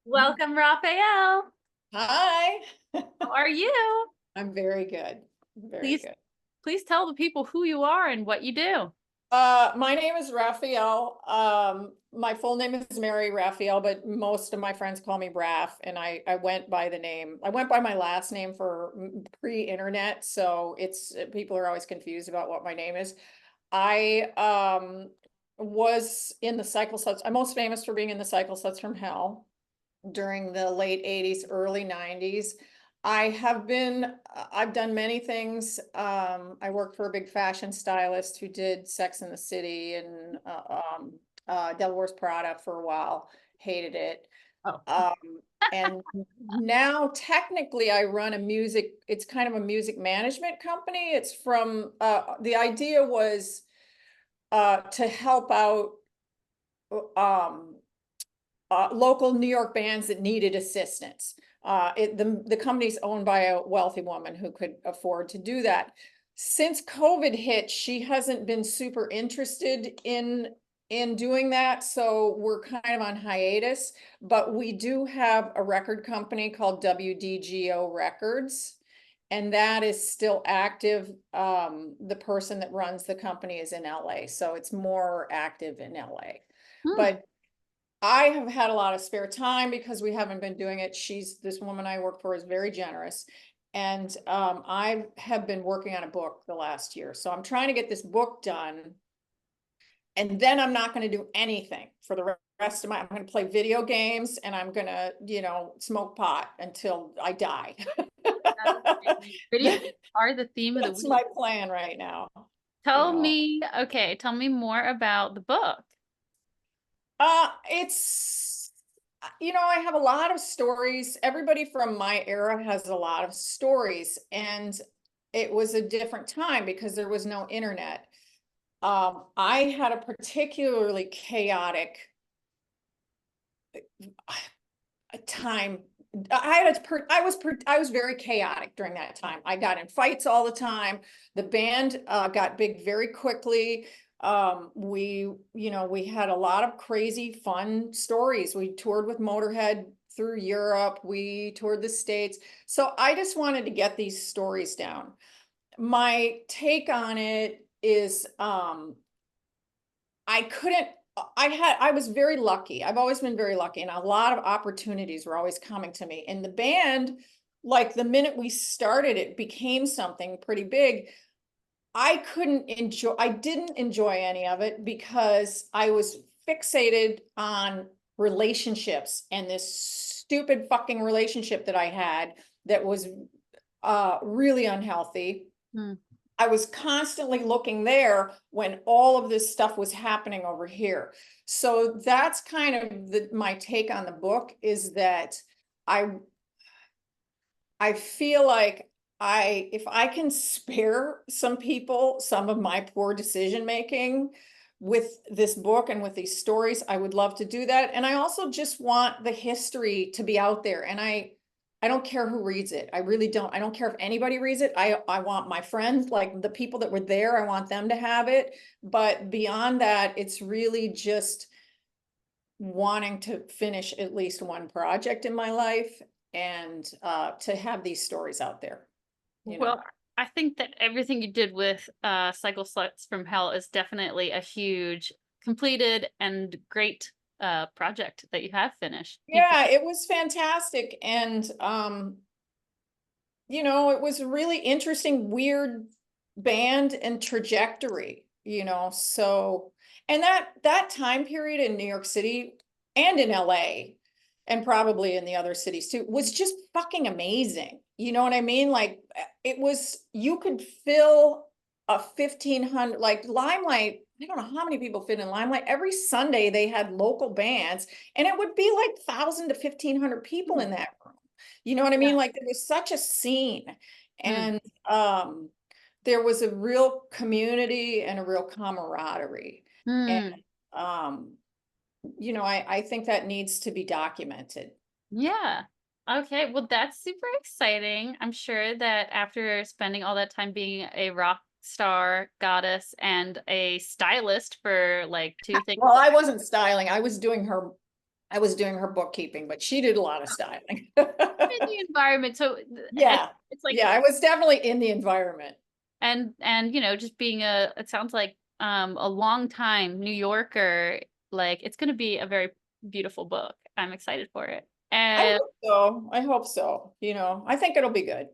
Welcome, Raphaelle. Hi. How are you? I'm very good. Very Please, good. please tell the people who you are and what you do. My name is Raffaelle. My full name is Mary Raffaelle, but most of my friends call me Raf, and I went by the name. I went by my last name for pre-internet, so it's people are always confused about what my name is. I was in the Cycle Sluts. I'm most famous for being in the Cycle Sluts from Hell during the late 80s, early 90s. I've done many things. I worked for a big fashion stylist who did Sex and the City and Devil Wears Prada for a while. Hated it. Oh, And now technically I run it's kind of a music management company. The idea was to help out um, local New York bands that needed assistance. The company's owned by a wealthy woman who could afford to do that. Since COVID hit, she hasn't been super interested in doing that, so we're kind of on hiatus. But we do have a record company called WDGO Records, and that is still active. The person that runs the company is in LA, so it's more active in LA. hmm. But I have had a lot of spare time because we haven't been doing it. This woman I work for is very generous. And I have been working on a book the last year. So I'm trying to get this book done. And then I'm not going to do anything for the rest of I'm going to play video games and I'm going to, smoke pot until I die. That's amazing. Video games are the theme of the That's week. my plan right now, you Tell know. me, okay, tell me more about the book. I have a lot of stories. Everybody from my era has a lot of stories, and it was a different time because there was no internet. I had a particularly chaotic time. I was very chaotic during that time. I got in fights all the time. The band got big very quickly. We had a lot of crazy fun stories. We toured with Motorhead through Europe. We toured the States. So I just wanted to get these stories down. My take on it is I couldn't I was very lucky. I've always been very lucky, and a lot of opportunities were always coming to me. And the band, like the minute we started, it became something pretty big. I didn't enjoy any of it because I was fixated on relationships and this stupid fucking relationship that I had that was really unhealthy. Hmm. I was constantly looking there when all of this stuff was happening over here. So that's kind of my take on the book is that I I feel like if I can spare some people some of my poor decision making with this book and with these stories, I would love to do that. And I also just want the history to be out there. And I don't care who reads it. I really don't. I don't care if anybody reads it. I want my friends, like the people that were there, I want them to have it. But beyond that, it's really just wanting to finish at least one project in my life and to have these stories out there, you know. Well, I think that everything you did with Cycle Sluts from Hell is definitely a huge completed and great project that you have finished. People, Yeah, it was fantastic. And it was a really interesting, weird band and trajectory, so and that time period in New York City and in LA and probably in the other cities too was just fucking amazing. You know what I mean? Like you could fill a 1,500, like Limelight. I don't know how many people fit in Limelight. Every Sunday they had local bands and it would be like 1,000 to 1,500 people in that room. You know what I yeah. mean? Like there was such a scene, Hmm. and there was a real community and a real camaraderie. And Hmm. um, I think that needs to be documented. Yeah. Okay. Well, that's super exciting. I'm sure that after spending all that time being a rock star goddess and a stylist for like two things. Well, I wasn't styling. I was doing her I was doing her bookkeeping, but she did a lot of styling. In the environment. So Yeah. it's like, Yeah, I was definitely in the environment. and just being it sounds like a long time New Yorker, like it's going to be a very beautiful book. I'm excited for it. I And hope so. I hope so. I think it'll be good.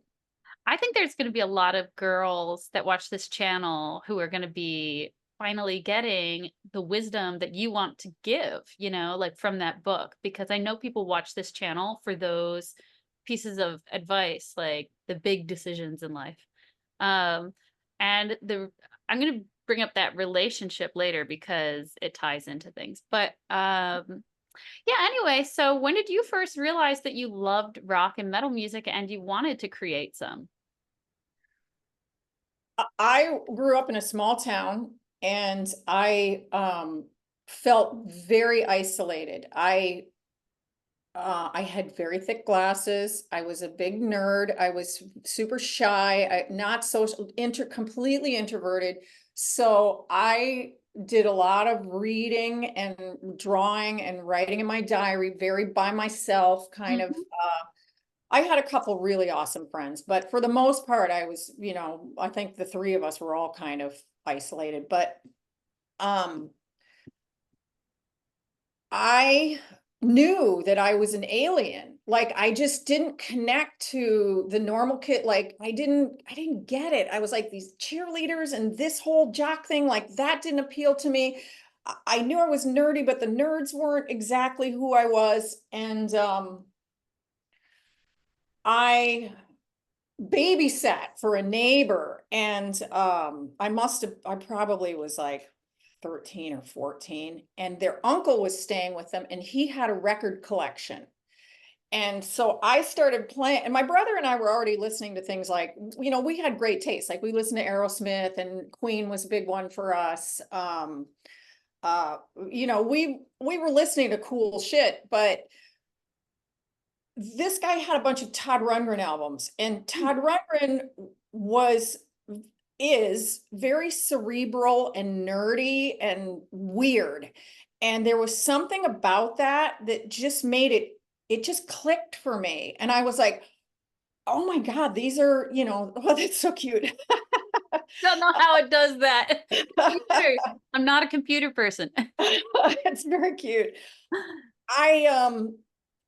I think there's going to be a lot of girls that watch this channel who are going to be finally getting the wisdom that you want to give, like from that book, because I know people watch this channel for those pieces of advice, like the big decisions in life. Um, and I'm going to bring up that relationship later because it ties into things. But yeah, anyway, so when did you first realize that you loved rock and metal music and you wanted to create some? I grew up in a small town and I felt very isolated. I had very thick glasses. I was a big nerd. I was super shy. Not social, completely introverted. So I did a lot of reading and drawing and writing in my diary, very by myself, kind of. Mhm. I had a couple really awesome friends, but for the most part, I was, I think the three of us were all kind of isolated, but um I knew that I was an alien. Like I just didn't connect to the normal kid. Like I didn't get it. I was like these cheerleaders and this whole jock thing, like that didn't appeal to me. I knew I was nerdy, but the nerds weren't exactly who I was. And I babysat for a neighbor and I probably was like 13 or 14 and their uncle was staying with them and he had a record collection. And so I started playing and my brother and I were already listening to things like, we had great taste. Like we listened to Aerosmith and Queen was a big one for us. Uh, we were listening to cool shit, but this guy had a bunch of Todd Rundgren albums, and Todd Rundgren was is very cerebral and nerdy and weird. And there was something about that that just made it just clicked for me. And I was like, oh my God, these are, oh, that's so cute. Don't know how it does that. Either. I'm not a computer person. It's very cute. I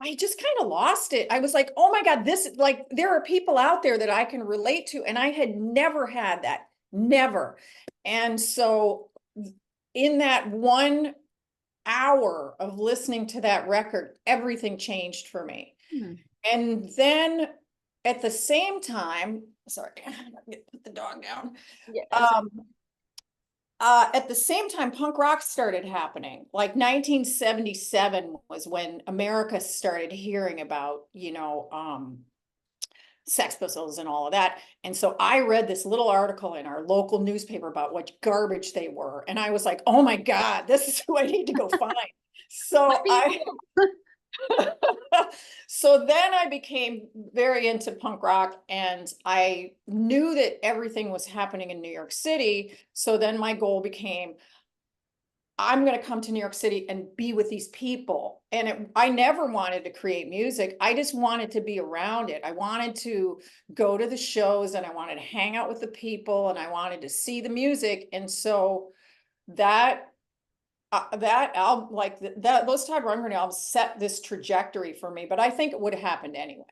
I just kind of lost it. I was like, oh my God, this like there are people out there that I can relate to. And I had never had that. Never. And so in that 1 hour of listening to that record, everything changed for me. Hmm. And then at the same time, sorry, put the dog down. Yeah. At the same time, punk rock started happening. Like 1977 was when America started hearing about, Sex Pistols and all of that. And so I read this little article in our local newspaper about what garbage they were. And I was like, oh my God, this is who I need to go find. My So people. so then I became very into punk rock and I knew that everything was happening in New York City. So then my goal became, I'm going to come to New York City and be with these people. And I never wanted to create music. I just wanted to be around it. I wanted to go to the shows and I wanted to hang out with the people and I wanted to see the music. And so that that album, like those Todd Rundgren albums set this trajectory for me, but I think it would have happened anyway.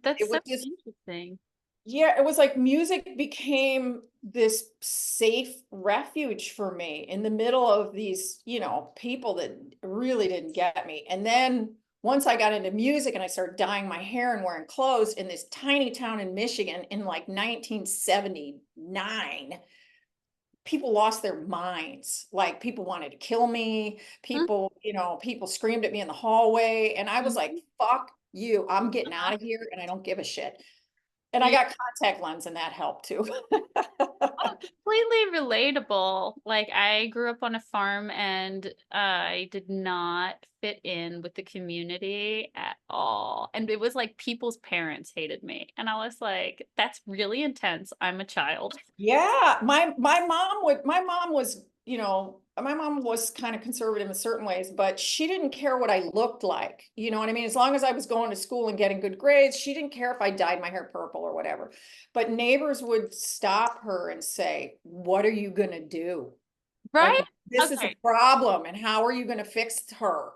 That's It so was just, interesting. yeah, it was like music became this safe refuge for me in the middle of these, people that really didn't get me. And then once I got into music and I started dyeing my hair and wearing clothes in this tiny town in Michigan in like 1979, people lost their minds. Like people wanted to kill me. Mm. People screamed at me in the hallway. And I was like, Mhm. fuck you. I'm getting out of here and I don't give a shit. And I Yeah. got contact lens and that helped too. Oh, completely relatable. Like I grew up on a farm and I did not fit in with the community at all. And it was like people's parents hated me. And I was like, that's really intense. I'm a child. Yeah, my mom was, my mom was kind of conservative in certain ways, but she didn't care what I looked like. You know what I mean? As long as I was going to school and getting good grades, she didn't care if I dyed my hair purple or whatever. But neighbors would stop her and say, "What are you gonna do? Right? Like, this is a Okay. problem, and how are you gonna fix her?"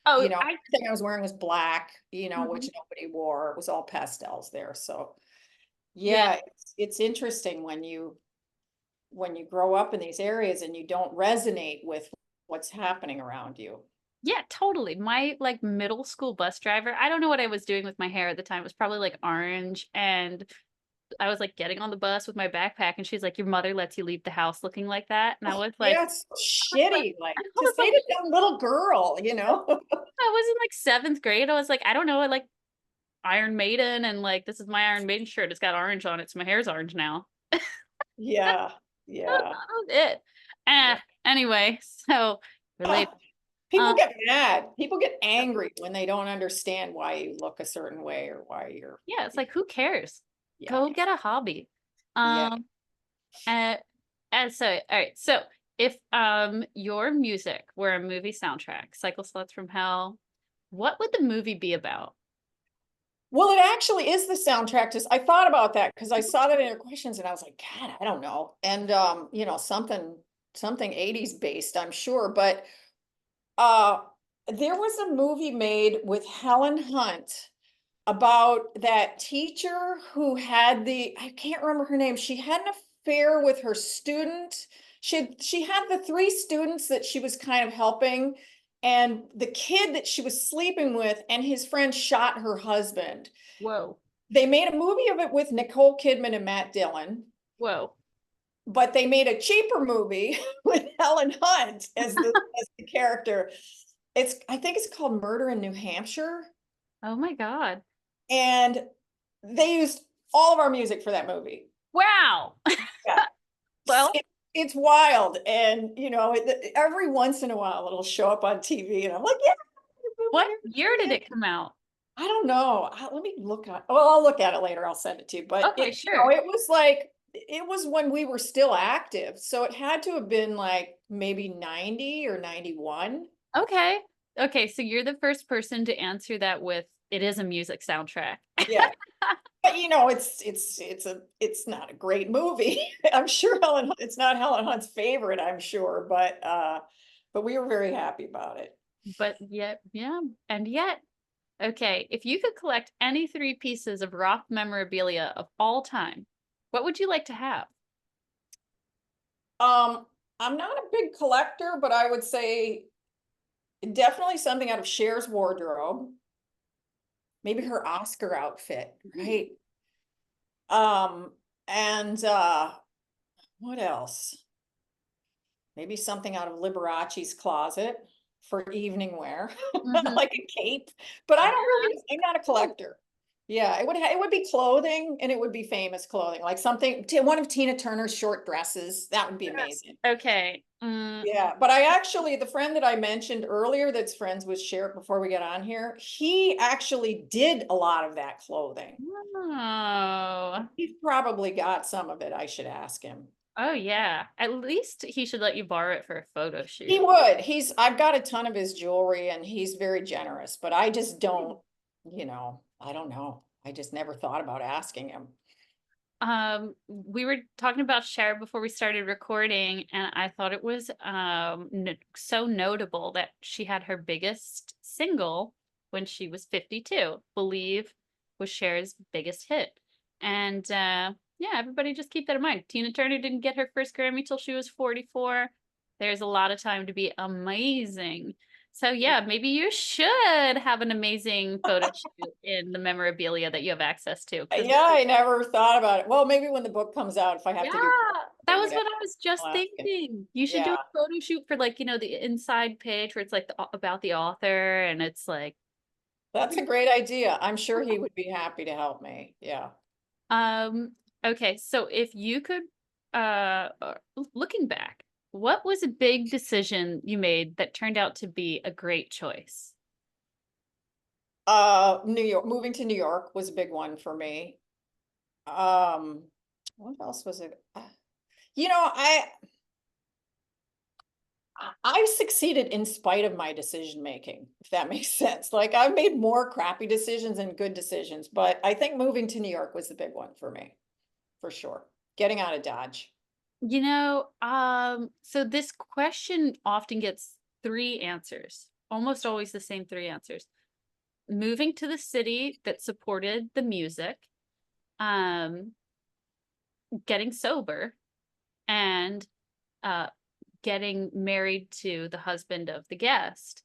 Oh, You know, I everything I was wearing was black, which mhm. nobody wore. It was all pastels there. So Yeah. yeah, it's interesting when you grow up in these areas and you don't resonate with what's happening around you. Yeah, totally. My, like, middle school bus driver, I don't know what I was doing with my hair at the time. It was probably, like, orange, and I was, like, getting on the bus with my backpack, and she's like, "Your mother lets you leave the house looking like that?" And Yeah, it's shitty, I like, to was say to some little girl, you know? I was in, like, 7th grade. I was like, "I don't know, I like Iron Maiden, and, like, this is my Iron Maiden shirt. It's got orange on it, so my hair's orange now." Yeah, yeah, That was it. yeah. Anyway, so relate People um, get mad. People get angry when they don't understand why you look a certain way or why you're yeah, it's like, who cares? yeah, Go get a hobby. yeah. Um, and and so, all right, so if, your music were a movie soundtrack, Cycle Sluts from Hell, what would the movie be about? Well, it actually is the soundtrack to I thought about that because I saw that in your questions and I was like, God, I don't know. And something 80s based, I'm sure. But uh there was a movie made with Helen Hunt about that teacher who had I can't remember her name. She had an affair with her student. She had the three students that she was kind of helping, and the kid that she was sleeping with and his friend shot her husband. Whoa. They made a movie of it with Nicole Kidman and Matt Dillon, Whoa. but they made a cheaper movie with Helen Hunt as the character. I think it's called Murder in New Hampshire, Oh my god. and they used all of our music for that movie. Wow. Yeah. Well, It's wild, and every once in a while it'll show up on TV, and I'm like, yeah, what year did it come out? I don't know. Let me look at. Well, I'll look at it later. I'll send it to you. But Okay, sure. it was like it was when we were still active, so it had to have been like maybe 90 or 91. Okay. Okay, so you're the first person to answer that with, "It is a music soundtrack." Yeah, but it's not a great movie. I'm sure it's not Helen Hunt's favorite. I'm sure, but we were very happy about it. But yet yeah, and yet okay, if you could collect any 3 pieces of rock memorabilia of all time, what would you like to have? Um, I'm not a big collector, but I would say definitely something out of Cher's wardrobe. Maybe her Oscar outfit, right? Um, and what else? Maybe something out of Liberace's closet for evening wear, Mhm. like a cape. But I don't Yeah. really, I'm not a Cool. collector. Yeah, it would be clothing, and it would be famous clothing, like one of Tina Turner's short dresses. That would be amazing. Okay. Yeah, but the friend that I mentioned earlier that's friends with Cher before we get on here, he actually did a lot of that clothing. Oh. He's probably got some of it. I should ask him. Oh, yeah. At least he should let you borrow it for a photo He shoot. would. I've got a ton of his jewelry and he's very generous, but I just I don't know. I just never thought about asking him. We were talking about Cher before we started recording, and I thought it was so notable that she had her biggest single when she was 52. Believe was Cher's biggest hit. And yeah, everybody just keep that in mind. Tina Turner didn't get her first Grammy till she was 44. There's a lot of time to be amazing. So yeah, maybe you should have an amazing photo shoot in the memorabilia that you have access to, because Yeah, I never thought about it. Well, maybe when the book comes out, if I have yeah, to do that or was whatever, what I was I'll just ask him. thinking. You should do Yeah, a photo shoot for, like, the inside page where it's like about the author, and it's like that's a great idea. I'm sure he would be happy to help me. Yeah. um okay, so if you could looking back, what was a big decision you made that turned out to be a great choice? New York, moving to New York was a big one for me. Um, what else was it? You know, I've succeeded in spite of my decision making, if that makes sense. Like I've made more crappy decisions than good decisions, but I think moving to New York was the big one for me, for sure. Getting out of Dodge. So this question often gets three answers, almost always the same three answers. Moving to the city that supported the music, um, getting sober, and uh, getting married to the husband of the guest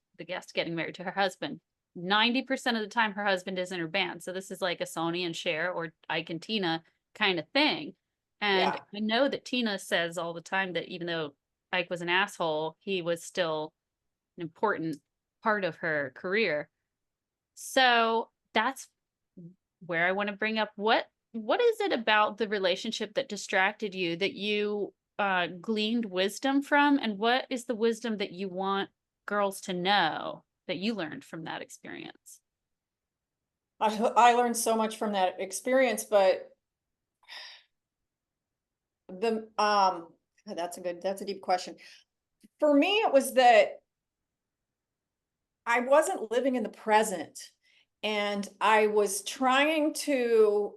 getting married to her husband. 90% of the time, her husband is in her band. So this is like a Sony and Cher or Ike and Tina kind of thing. And Yeah. I know that Tina says all the time that even though Ike was an asshole, he was still an important part of her career. So that's where I want to bring up what is it about the relationship that distracted you that you gleaned wisdom from, and what is the wisdom that you want girls to know that you learned from that experience? I learned so much from that experience, but the that's a deep question. For me, it was that I wasn't living in the present and I was trying to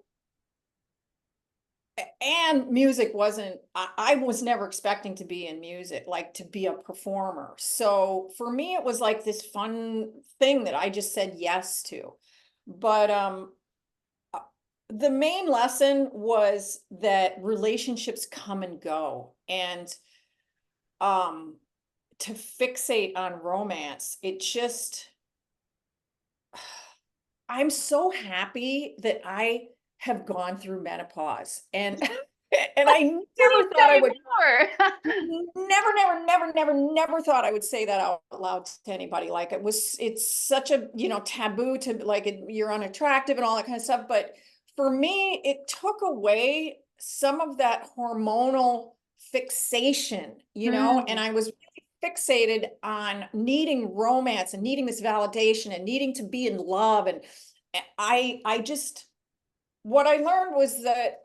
and music wasn't I was never expecting to be in music, like to be a performer. So for me, it was like this fun thing that I just said yes to. But uh, the main lesson was that relationships come and go. And um to fixate on romance, it just I'm so happy that I have gone through menopause and and I Please never thought I say would more. never thought I would say that out loud to anybody. Like it's such a, taboo to like you're unattractive and all that kind of stuff. But for me, it took away some of that hormonal fixation, and Mm, I was really fixated on needing romance and needing this validation and needing to be in love. And I just, what I learned was that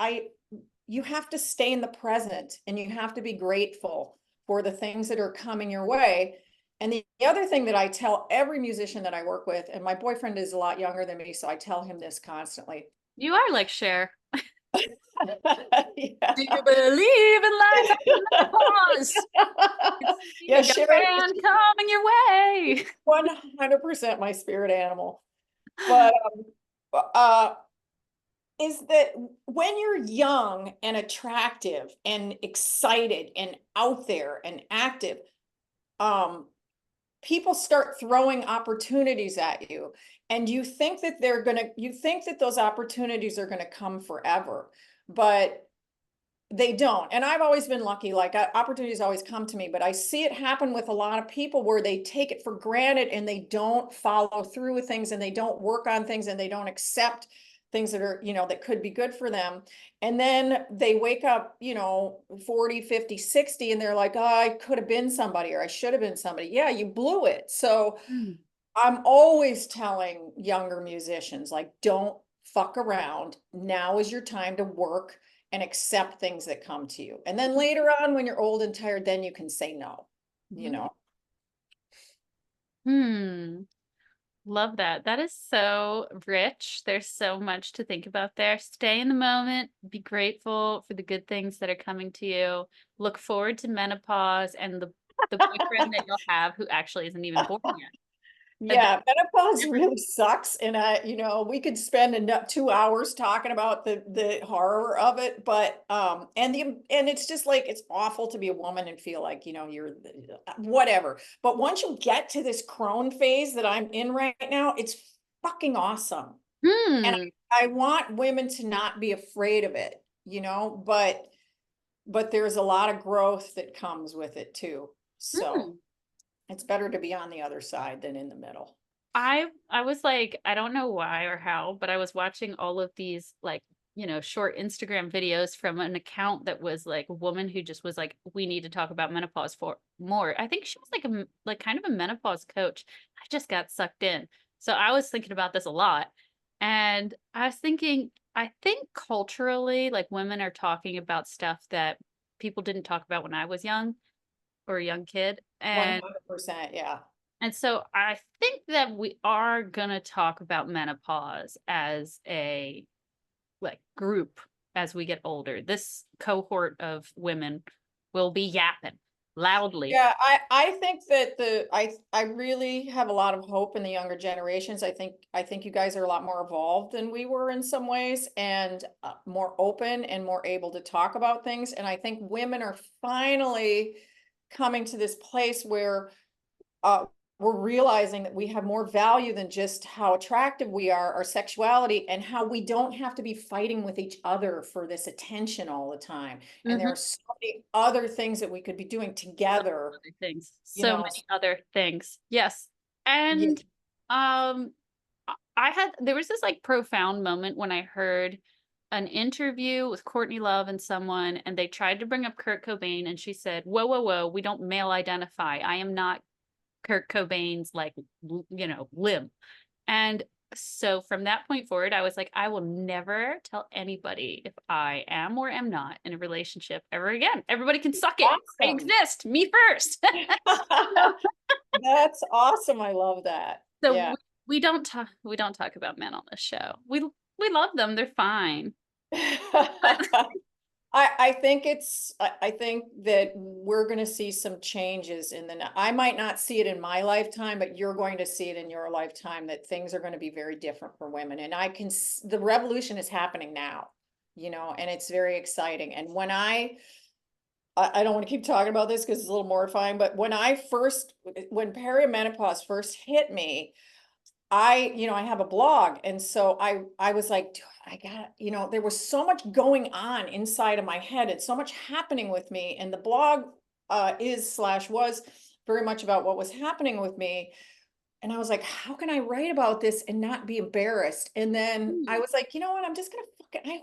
you have to stay in the present and you have to be grateful for the things that are coming your way. And the other thing that I tell every musician that I work with, and my boyfriend is a lot younger than me, so I tell him this constantly. you are like Cher. Yeah. Do you believe in life after menopause? It's Yeah, a Sherry is man coming your way. 100% my spirit animal. But is that when you're young and attractive and excited and out there and active, um, people start throwing opportunities at you, and you think that those opportunities are gonna come forever, but they don't. And I've always been lucky, like opportunities always come to me, but I see it happen with a lot of people where they take it for granted and they don't follow through with things and they don't work on things and they don't accept things that are, that could be good for them. And then they wake up, 40, 50, 60, and they're like, oh, I could have been somebody or I should have been somebody. Yeah, you blew it. So Mm, I'm always telling younger musicians, like, don't fuck around. Now is your time to work and accept things that come to you. And then later on, when you're old and tired, then you can say no, you mhm. know? Hmm. Love that. That is so rich. There's so much to think about there. Stay in the moment, be grateful for the good things that are coming to you. Look forward to menopause and the boyfriend that you'll have who actually isn't even born yet. And Yeah, menopause really sucks. And we could spend 2 hours talking about the horror of it, but and it's just like it's awful to be a woman and feel like, you're whatever. But once you get to this crone phase that I'm in right now, it's fucking awesome. And hmm, I want women to not be afraid of it, but there's a lot of growth that comes with it too. So hmm. it's better to be on the other side than in the middle. I was like, I don't know why or how, but I was watching all of these like, short Instagram videos from an account that was like a woman who just was like, we need to talk about menopause for more. I think she was like like kind of a menopause coach. I just got sucked in. So I was thinking about this a lot. And I was thinking, I think culturally, like women are talking about stuff that people didn't talk about when I was young. or a young kid. And 100%, yeah. so I think that we are gonna talk about menopause as a like group as we get older. This cohort of women will be yapping loudly. Yeah, I think that I really have a lot of hope in the younger generations. I think you guys are a lot more evolved than we were in some ways, and more open and more able to talk about things. And I think women are finally coming to this place where uh, we're realizing that we have more value than just how attractive we are, our sexuality, and how we don't have to be fighting with each other for this attention all the time. And there Mhm. are so many other things that we could be doing So together, many other things. you So know. many other things. Yes. Yeah. And I had there was this like profound moment when I heard an interview with Courtney Love and someone, and they tried to bring up Kurt Cobain, and she said, "Whoa, whoa, whoa! We don't male identify. I am not Kurt Cobain's like limb." And so from that point forward, I was like, I will never tell anybody if I am or am not in a relationship ever again. Everybody can suck it. I Awesome. exist, me first. That's awesome. I love that. So Yeah. we don't talk about men on this show. We love them. They're fine. But I think that we're gonna see some changes in I might not see it in my lifetime, but you're going to see it in your lifetime, that things are gonna be very different for women. And the revolution is happening now, and it's very exciting. And I don't want to keep talking about this because it's a little mortifying, but when perimenopause first hit me, I have a blog. And so I was like, I got, there was so much going on inside of my head and so much happening with me. And the blog was very much about what was happening with me. And I was like, how can I write about this and not be embarrassed? And then I was like, you know what? I'm just gonna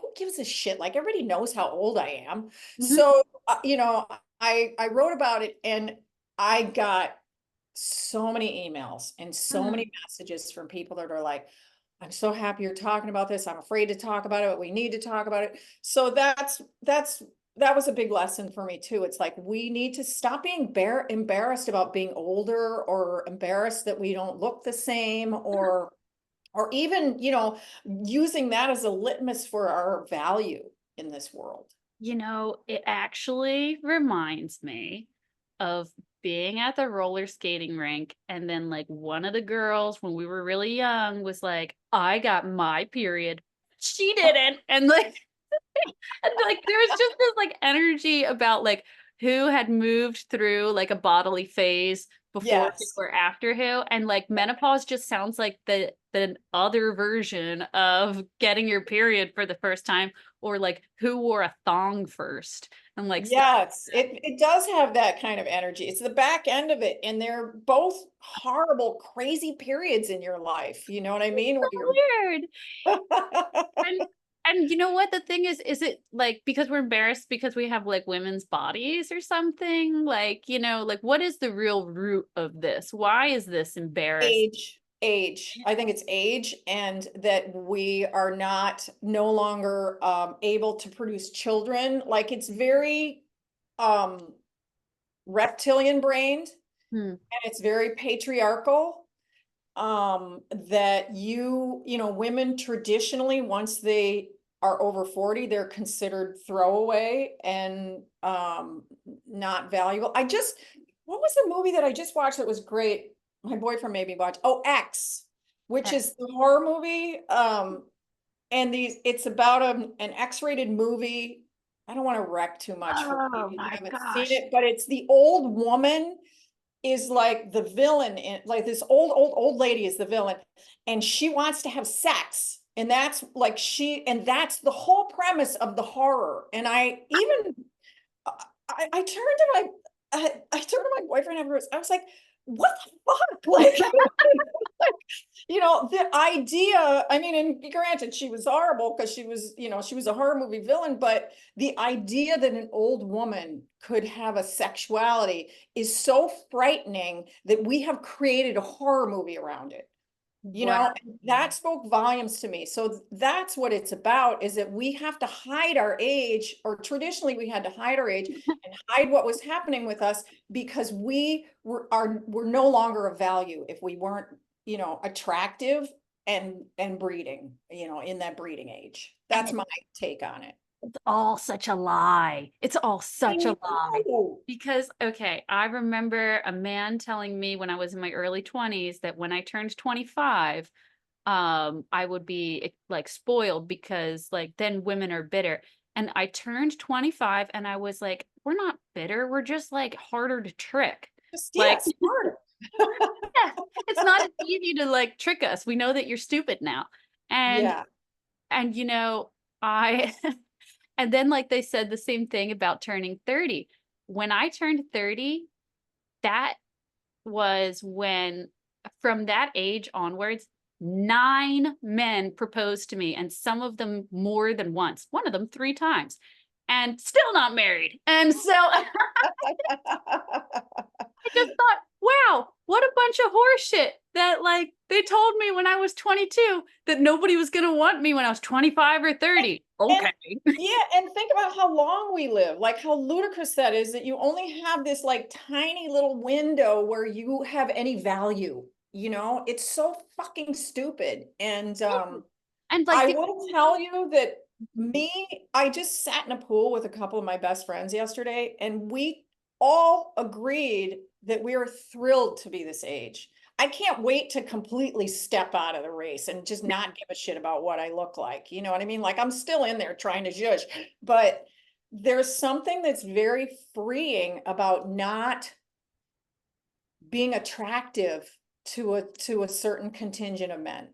who gives a shit? Like, everybody knows how old I am. Mhm. So, I wrote about it, and I got so many emails and so Mm. many messages from people that are like, I'm so happy you're talking about this. I'm afraid to talk about it, but we need to talk about it. So that was a big lesson for me too. It's like, we need to stop being embarrassed about being older, or embarrassed that we don't look the same, or even, using that as a litmus for our value in this world. It actually reminds me of being at the roller skating rink, and then like one of the girls when we were really young was like, I got my period. She didn't. And like and like there was just this like energy about like who had moved through like a bodily phase before who Yes. or after who. And like menopause just sounds like the other version of getting your period for the first time, or like who wore a thong first and like stuff Yes, like it does have that kind of energy. It's the back end of it, and they're both horrible, crazy periods in your life. You know what I mean? Where that. you're Weird. And you know what the thing is it like because we're embarrassed because we have like women's bodies or something? Like, like what is the real root of this? Why is this embarrassing? age. I think it's age, and that we are no longer able to produce children. Like, it's very um reptilian brained, Hmm. and it's very patriarchal. That women traditionally, once they are over 40, they're considered throwaway and not valuable. What was the movie that I just watched that was great? My boyfriend made me watch. Oh, X, which is the horror movie. And it's about an X-rated movie. I don't want to wreck too much for Oh people who my haven't seen gosh. it, but it's the old woman is like the villain, in like, this old lady is the villain, and she wants to have sex, and that's the whole premise of the horror. And I turned to my boyfriend afterwards. I was like, what the fuck? Like, the idea, I mean, and granted, she was horrible because she was a horror movie villain, but the idea that an old woman could have a sexuality is so frightening that we have created a horror movie around it. You Wow. know, and that spoke volumes to me. So that's what it's about, is that we have to hide our age, or traditionally we had to hide our age and hide what was happening with us, because we're no longer of value if we weren't, you know, attractive and breeding, you know, in that breeding age. And That's my take on it. it's all such a lie. It's all I such a lie. know. Because, okay, I remember a man telling me when I was in my early 20s that when I turned 25, I would be like spoiled because like then women are bitter. And I turned 25 and I was like, we're not bitter, we're just like harder to trick. Just, yeah, Like, smarter. yeah, it's not as easy to like trick us. We know that you're stupid now. And Yeah. you know, I and then like they said the same thing about turning 30. When I turned 30, that was when from that age onwards, 9 men proposed to me, and some of them more than once, one of them 3 times, and still not married. And so I just thought, wow, what a bunch of horse shit that like they told me when I was 22 that nobody was gonna want me when I was 25 or 30. And Okay. yeah, and think about how long we live, like how ludicrous that is, that you only have this like tiny little window where you have any value, you know? It's so fucking stupid. And And like I the will tell you that me, I just sat in a pool with a couple of my best friends yesterday, and we all agreed that we are thrilled to be this age. I can't wait to completely step out of the race and just not give a shit about what I look like. You know what I mean? Like I'm still in there trying to judge, but there's something that's very freeing about not being attractive to a certain contingent of men.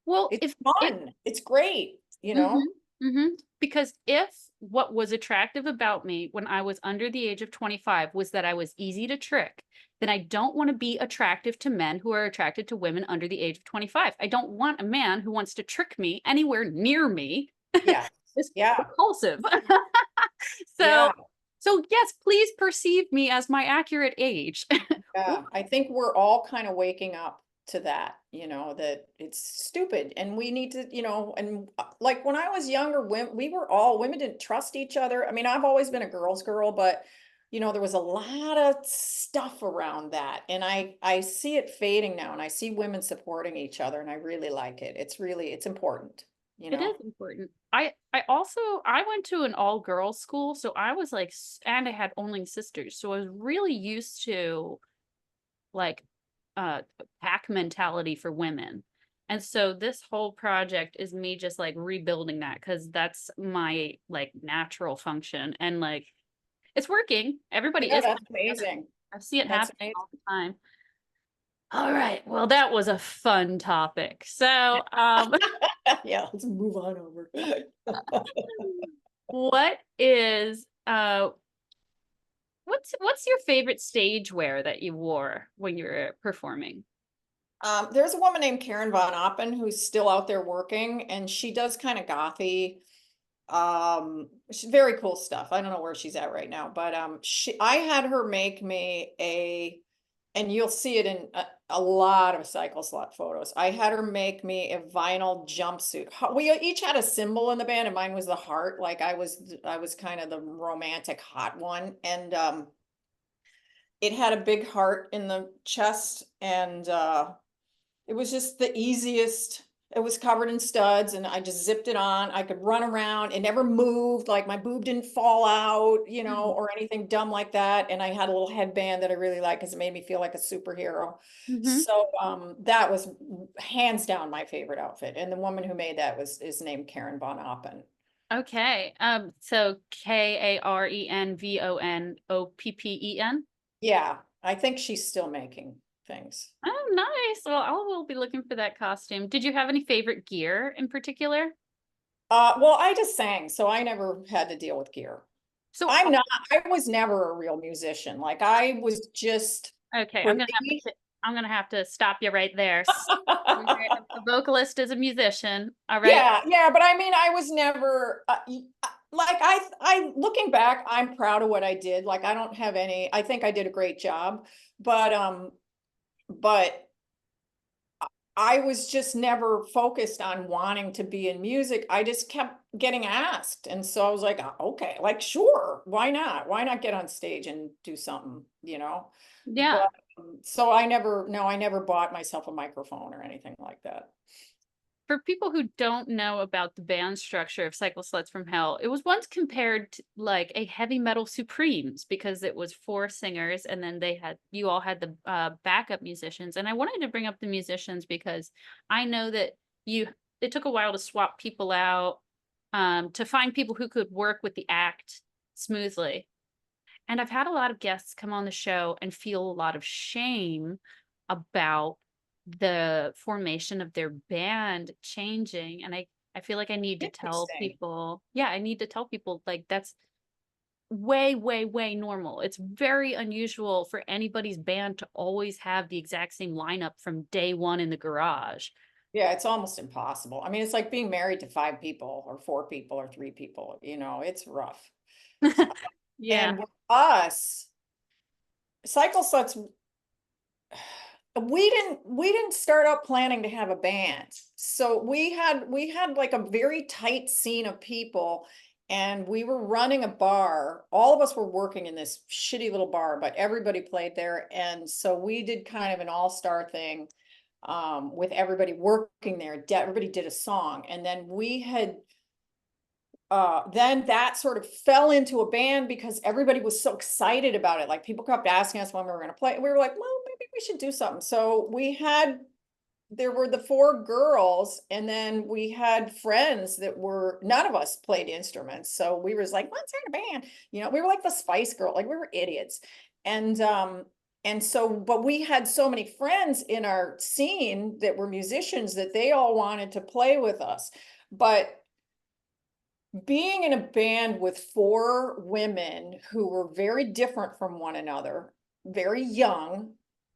well, It's if fun. It's great, you Mhm, know? mhm. Because if what was attractive about me when I was under the age of 25 was that I was easy to trick, then I don't want to be attractive to men who are attracted to women under the age of 25. I don't want a man who wants to trick me anywhere near me. Yeah. It's Yeah. repulsive. So, Yeah. yes, please perceive me as my accurate age. Or Yeah. I think we're all kind of waking up to that, you know, that it's stupid and we need to, you know, and like when I was younger, women didn't trust each other. I mean, I've always been a girl's girl, but you know, there was a lot of stuff around that. And I see it fading now, and I see women supporting each other, and I really like it. It's important, you It is know? important. I also I went to an all girls school, so I was like and I had only sisters. So I was really used to like uh pack mentality for women. And so this whole project is me just like rebuilding that cuz that's my like natural function and like it's working. Everybody Yeah, is that's coming together. amazing. I see it That's happening amazing. all the time. All right. Well, that was a fun topic. So, Yeah, let's move on over. what is what's your favorite stage wear that you wore when you were performing? There's a woman named Karen Von Oppen who's still out there working, and she does kind of gothy, she's very cool stuff. I don't know where she's at right now, but I had her make me and you'll see it in a lot of Cycle Slut photos. I had her make me a vinyl jumpsuit. We each had a symbol in the band, and mine was the heart. Like I was kind of the romantic hot one, and it had a big heart in the chest, and it was just the easiest. It was covered in studs, and I just zipped it on. I could run around. It never moved. Like my boob didn't fall out, you know, or anything dumb like that. And I had a little headband that I really liked because it made me feel like a superhero. Mm-hmm. So that was hands down my favorite outfit. And the woman who made that is named Karen Von Oppen. Okay. So KarenVonOppen. Yeah, I think she's still making things. Oh, nice. Well, I will be looking for that costume. Did you have any favorite gear in particular? Well, I just sang, so I never had to deal with gear. So, I'm not, I was never a real musician. Like I was just okay, for me. I'm gonna have to stop you right there. A vocalist is a musician. All right. Yeah, yeah, but I mean, I was never like looking back, I'm proud of what I did. Like I don't have I think I did a great job, but but I was just never focused on wanting to be in music. I just kept getting asked. And so I was like, okay, like, sure, why not? Why not get on stage and do something, you know? Yeah. But so I never, no, I never bought myself a microphone or anything like that. For people who don't know about the band structure of Cycle Sluts from Hell, it was once compared to like a heavy metal Supremes because it was four singers and then you all had the backup musicians. And I wanted to bring up the musicians because I know that it took a while to swap people out, to find people who could work with the act smoothly. And I've had a lot of guests come on the show and feel a lot of shame about the formation of their band changing. And I feel like I need to tell Interesting. people, yeah, I need to tell people like that's way, way, way normal. It's very unusual for anybody's band to always have the exact same lineup from day one in the garage. Yeah, it's almost impossible. I mean, it's like being married to 5 people or 4 people or 3 people, you know, it's rough. Yeah. And with us, Cycle Sluts, we didn't start out planning to have a band. So we had like a very tight scene of people, and we were running a bar. All of us were working in this shitty little bar, but everybody played there. And so we did kind of an all-star thing, with everybody working there. Everybody did a song, and then that sort of fell into a band because everybody was so excited about it. Like, people kept asking us when we were going to play. We were like, well, maybe we should do something. So there were the 4 girls, and then we had friends that were, none of us played instruments. So we was like, let's start a band. You know, we were like the Spice Girl, like we were idiots. And so, but we had so many friends in our scene that were musicians that they all wanted to play with us. But being in a band with 4 women who were very different from one another, very young,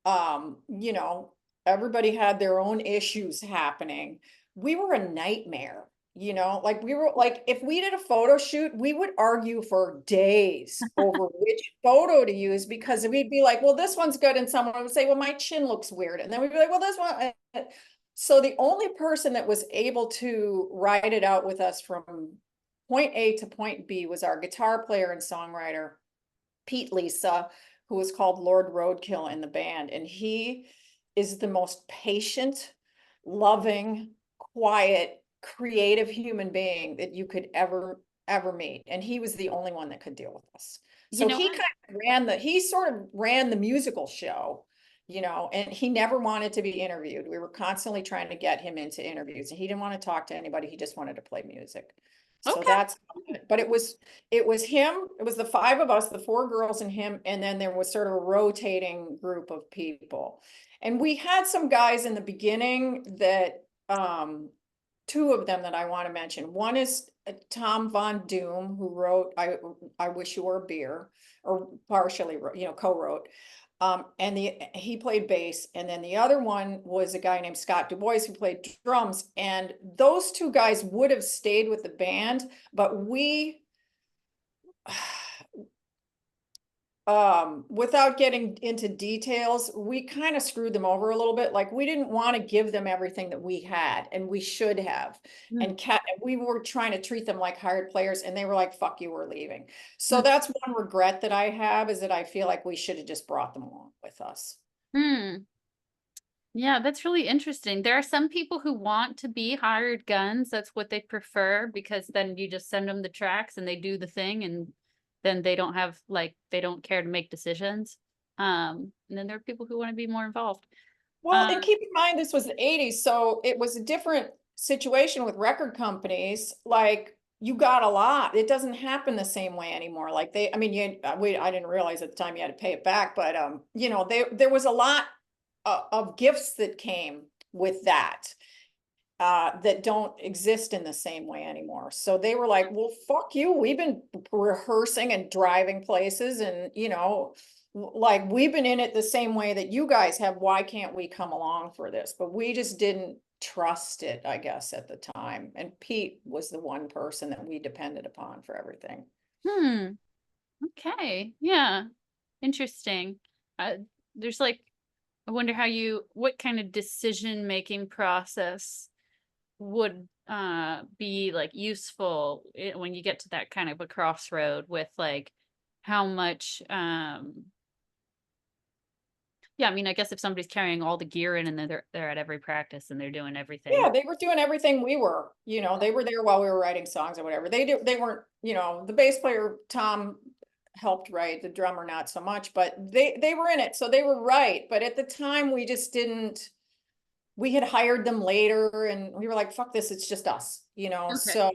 you know, everybody had their own issues happening. We were a nightmare, you know, like we were like, if we did a photo shoot, we would argue for days over which photo to use, because we'd be like, well, this one's good. And someone would say, well, my chin looks weird. And then we'd be like, well, this one. So the only person that was able to ride it out with us from point A to point B was our guitar player and songwriter, Pete Lisa, who was called Lord Roadkill in the band. And he is the most patient, loving, quiet, creative human being that you could ever meet. And he was the only one that could deal with us. You So know he what? kind of he sort of ran the musical show, you know, and he never wanted to be interviewed. We were constantly trying to get him into interviews, and he didn't want to talk to anybody. He just wanted to play music. So Okay. but it was him, it was the 5 of us, the 4 girls and him, and then there was sort of a rotating group of people. And we had some guys in the beginning that, 2 of them that I want to mention. One is Tom Von Doom, who wrote I Wish You Were a Beer, or partially wrote, you know, co-wrote. And he played bass, and then the other one was a guy named Scott Du Bois who played drums. And those 2 guys would have stayed with the band, but we, without getting into details, we kind of screwed them over a little bit. Like, we didn't want to give them everything that we had, and we should have. Hmm. And we were trying to treat them like hired players, and they were like, fuck you, we're leaving. So that's one regret that I have, is that I feel like we should have just brought them along with us. Hmm. Yeah, that's really interesting. There are some people who want to be hired guns. That's what they prefer because then you just send them the tracks and they do the thing and then they don't have like they don't care to make decisions. And then there are people who want to be more involved. Well, and keep in mind, this was the 80s, so it was a different situation with record companies. Like, you got a lot. It doesn't happen the same way anymore. Like, I mean, I didn't realize at the time you had to pay it back, but you know, there was a lot of gifts that came with that, that don't exist in the same way anymore. So they were like, well, fuck you. We've been rehearsing and driving places, and, you know, like, we've been in it the same way that you guys have. Why can't we come along for this? But we just didn't trust it, I guess, at the time. And Pete was the one person that we depended upon for everything. Okay. Yeah. Interesting. Uh, there's like I wonder what kind of decision-making process would be like useful when you get to that kind of a crossroad with like how much yeah, I mean, I guess if somebody's carrying all the gear in and then they're at every practice and they're doing everything. Yeah, they were doing everything we were, they were there while we were writing songs or whatever. They weren't, the bass player, Tom, helped write, the drummer not so much, but they were in it, so they were right. But at the time, we just didn't, we had hired them later and we were like, fuck this, it's just us, Okay. so.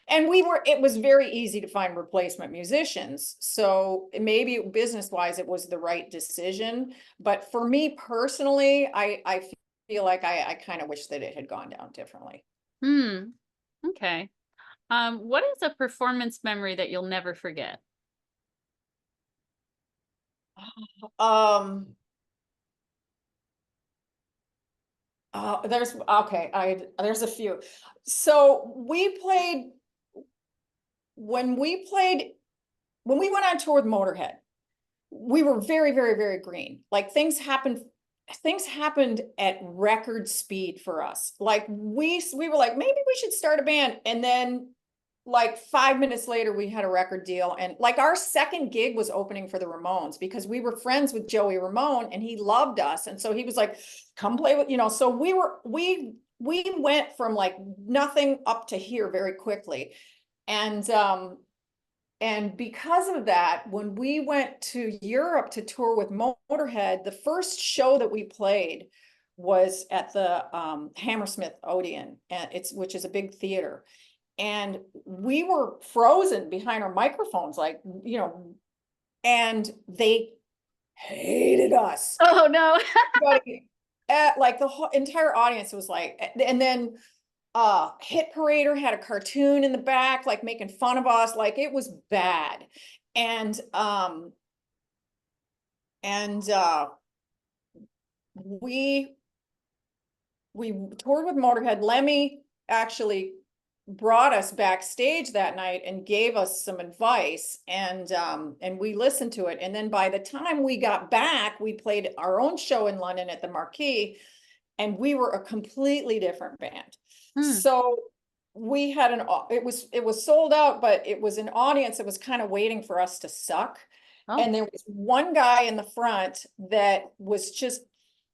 And it was very easy to find replacement musicians. So maybe business wise, it was the right decision. But for me personally, I feel like I kind of wish that it had gone down differently. Hmm. Okay. What is a performance memory that you'll never forget? Um, there's a few. So when we played, when we went on tour with Motorhead, we were very, very, very green. Like things happened at record speed for us. Like we were like, maybe we should start a band. And then like 5 minutes later, we had a record deal. And like our second gig was opening for the Ramones because we were friends with Joey Ramone and he loved us. And so he was like, come play with, so we went from like nothing up to here very quickly. And because of that, when we went to Europe to tour with Motorhead, the first show that we played was at the Hammersmith Odeon, and which is a big theater. And we were frozen behind our microphones, like, and they hated us. Oh no. Like the whole entire audience was like, and then Hit Parader had a cartoon in the back, like making fun of us, like it was bad. And and we we toured with Motorhead. Lemmy actually brought us backstage that night and gave us some advice, and we listened to it. And then by the time we got back, we played our own show in London at the Marquee, and we were a completely different band. Hmm. So we had it was sold out, but it was an audience that was kind of waiting for us to suck. Oh, And there was one guy in the front that was just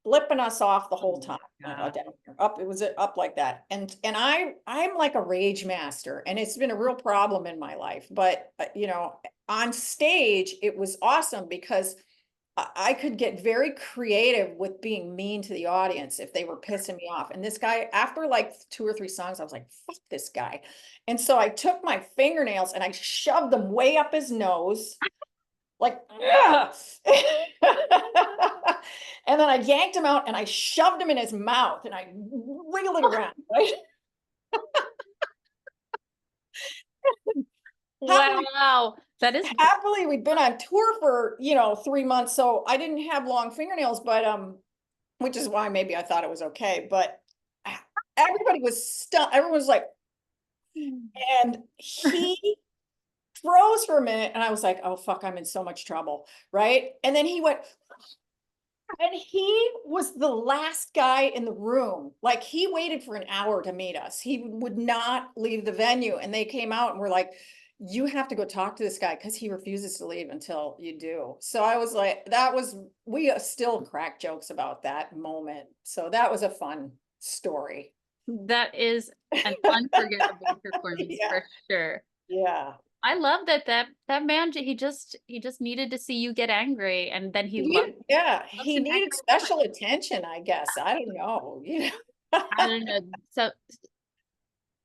flipping us off the whole time. God. Down here, up, it was up like that. And I'm like a rage master, and it's been a real problem in my life. But on stage, it was awesome because I could get very creative with being mean to the audience if they were pissing me off. And this guy, after like 2 or 3 songs, I was like, fuck this guy. And so I took my fingernails and I shoved them way up his nose, like, yeah. And then I yanked him out and I shoved him in his mouth and I wiggled it around, right? Happily, Wow. That is happily, we'd been on tour for, 3 months, so I didn't have long fingernails, but which is why maybe I thought it was okay. But everybody was stunned. Everyone was like, and he froze for a minute, and I was like, oh fuck, I'm in so much trouble, right? And then he went, and he was the last guy in the room. Like he waited for an hour to meet us. He would not leave the venue. And they came out and were like, you have to go talk to this guy because he refuses to leave until you do. So I was like, we still crack jokes about that moment. So that was a fun story. that is an unforgettable performance Yeah. for sure. Yeah. I love that man. He just needed to see you get angry, and then he loves He an needed angry woman. special attention, I guess. I don't know. I don't know. So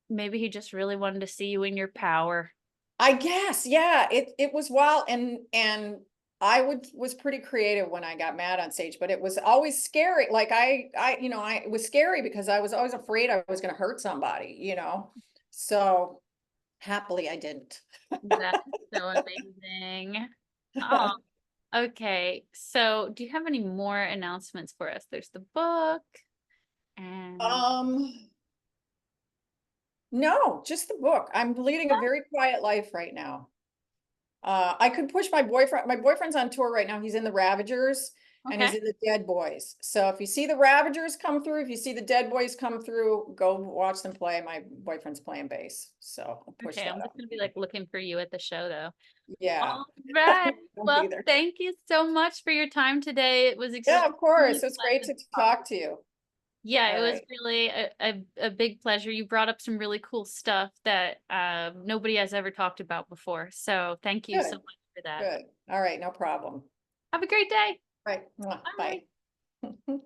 maybe he just really wanted to see you in your power. I guess, yeah, it was wild, and I was pretty creative when I got mad on stage, but it was always scary. Like it was scary because I was always afraid I was going to hurt somebody. So happily I didn't. That's so amazing. Oh, okay. So, do you have any more announcements for us? There's the book and Um, no, just the book. I'm leading a very quiet life right now. I could push my boyfriend. My boyfriend's on tour right now. He's in the Ravagers, and Okay. he's in the Dead Boys. So if you see the Ravagers come through, if you see the Dead Boys come through, go watch them play. My boyfriend's playing bass, so I'll push Okay, that I'm just up. gonna be like looking for you at the show though. Yeah, All right. I'll Well, be there. thank you so much for your time today. It was Yeah, of extremely course. It's great pleasant to to talk. talk to you. Yeah, All it was right. really a big pleasure. You brought up some really cool stuff that nobody has ever talked about before. So thank you so Good, much for that. good. All right, no problem. Have a great day. Right. Mwah, Bye. bye.